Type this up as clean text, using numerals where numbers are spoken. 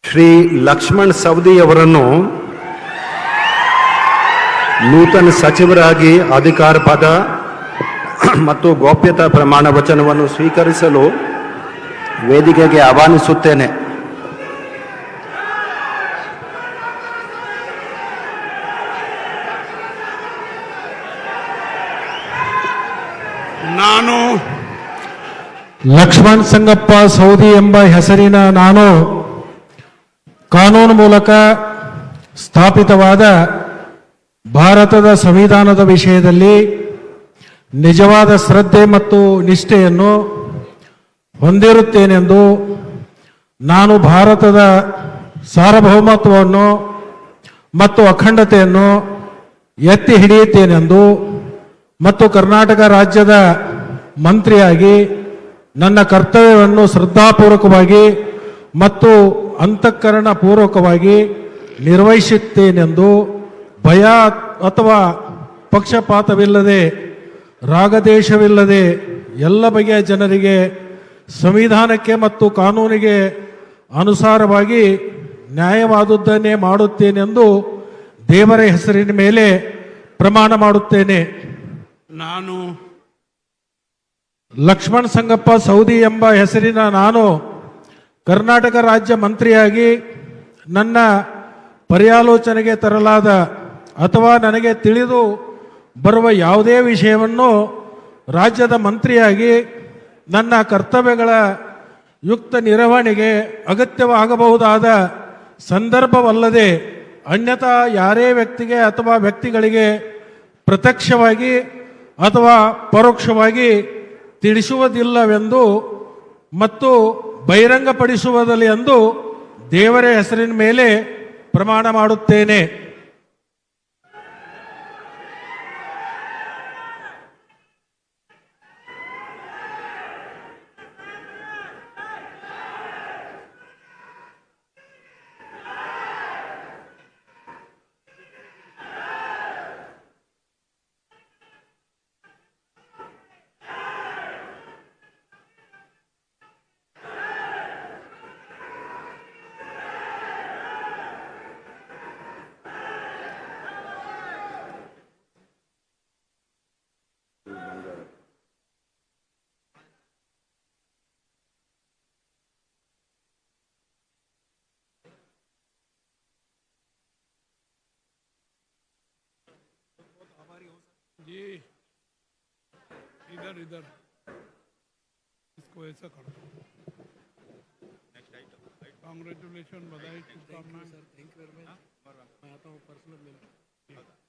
ಶ್ರೀ ಲಕ್ಷ್ಮಣ್ ಸವದಿ ಅವರನ್ನು ನೂತನ ಸಚಿವರಾಗಿ ಅಧಿಕಾರ ಪದ ಮತ್ತು ಗೌಪ್ಯತಾ ಪ್ರಮಾಣ ವಚನವನ್ನು ಸ್ವೀಕರಿಸಲು ವೇದಿಕೆಗೆ ಆಹ್ವಾನಿಸುತ್ತೇನೆ. ನಾನು ಲಕ್ಷ್ಮಣ್ ಸಂಗಪ್ಪ ಸೌದಿ ಎಂಬ ಹೆಸರಿನ ನಾನು ಕಾನೂನು ಮೂಲಕ ಸ್ಥಾಪಿತವಾದ ಭಾರತದ ಸಂವಿಧಾನದ ವಿಷಯದಲ್ಲಿ ನಿಜವಾದ ಶ್ರದ್ಧೆ ಮತ್ತು ನಿಷ್ಠೆಯನ್ನು ಹೊಂದಿರುತ್ತೇನೆಂದು, ನಾನು ಭಾರತದ ಸಾರ್ವಭೌಮತ್ವವನ್ನು ಮತ್ತು ಅಖಂಡತೆಯನ್ನು ಎತ್ತಿ ಹಿಡಿಯುತ್ತೇನೆಂದು ಮತ್ತು ಕರ್ನಾಟಕ ರಾಜ್ಯದ ಮಂತ್ರಿಯಾಗಿ ನನ್ನ ಕರ್ತವ್ಯವನ್ನು ಶ್ರದ್ಧಾಪೂರ್ವಕವಾಗಿ ಮತ್ತು ಅಂತಃಕರಣ ಪೂರ್ವಕವಾಗಿ ನಿರ್ವಹಿಸುತ್ತೇನೆಂದು ಭಯ ಅಥವಾ ಪಕ್ಷಪಾತವಿಲ್ಲದೆ ರಾಗದೇಶವಿಲ್ಲದೆ ಎಲ್ಲ ಬಗೆಯ ಜನರಿಗೆ ಸಂವಿಧಾನಕ್ಕೆ ಮತ್ತು ಕಾನೂನಿಗೆ ಅನುಸಾರವಾಗಿ ನ್ಯಾಯವಾದುದನ್ನೇ ಮಾಡುತ್ತೇನೆಂದು ದೇವರ ಹೆಸರಿನ ಮೇಲೆ ಪ್ರಮಾಣ ಮಾಡುತ್ತೇನೆ. ನಾನು ಲಕ್ಷ್ಮಣ್ ಸಂಗಪ್ಪ ಸೌದಿ ಎಂಬ ಹೆಸರಿನ ನಾನು ಕರ್ನಾಟಕ ರಾಜ್ಯ ಮಂತ್ರಿಯಾಗಿ ನನ್ನ ಪರ್ಯಾಲೋಚನೆಗೆ ತರಲಾದ ಅಥವಾ ನನಗೆ ತಿಳಿದು ಬರುವ ಯಾವುದೇ ವಿಷಯವನ್ನು ರಾಜ್ಯದ ಮಂತ್ರಿಯಾಗಿ ನನ್ನ ಕರ್ತವ್ಯಗಳ ಯುಕ್ತ ನಿರ್ವಹಣೆಗೆ ಅಗತ್ಯವಾಗಬಹುದಾದ ಸಂದರ್ಭವಲ್ಲದೆ ಅನ್ಯಥಾ ಯಾರೇ ವ್ಯಕ್ತಿಗೆ ಅಥವಾ ವ್ಯಕ್ತಿಗಳಿಗೆ ಪ್ರತ್ಯಕ್ಷವಾಗಿ ಅಥವಾ ಪರೋಕ್ಷವಾಗಿ ತಿಳಿಸುವುದಿಲ್ಲವೆಂದು ಮತ್ತು ಬಹಿರಂಗಪಡಿಸುವುದಿಲ್ಲ ಎಂದು ದೇವರ ಹೆಸರಿನ ಮೇಲೆ ಪ್ರಮಾಣ ಮಾಡುತ್ತೇನೆ. जी इधर इधर इसको ऐसा कर दो. कांग्रेचुलेशन, बधाई, शुभकामनाएं. Thank you very much. मैं आता हूँ पर्सनल.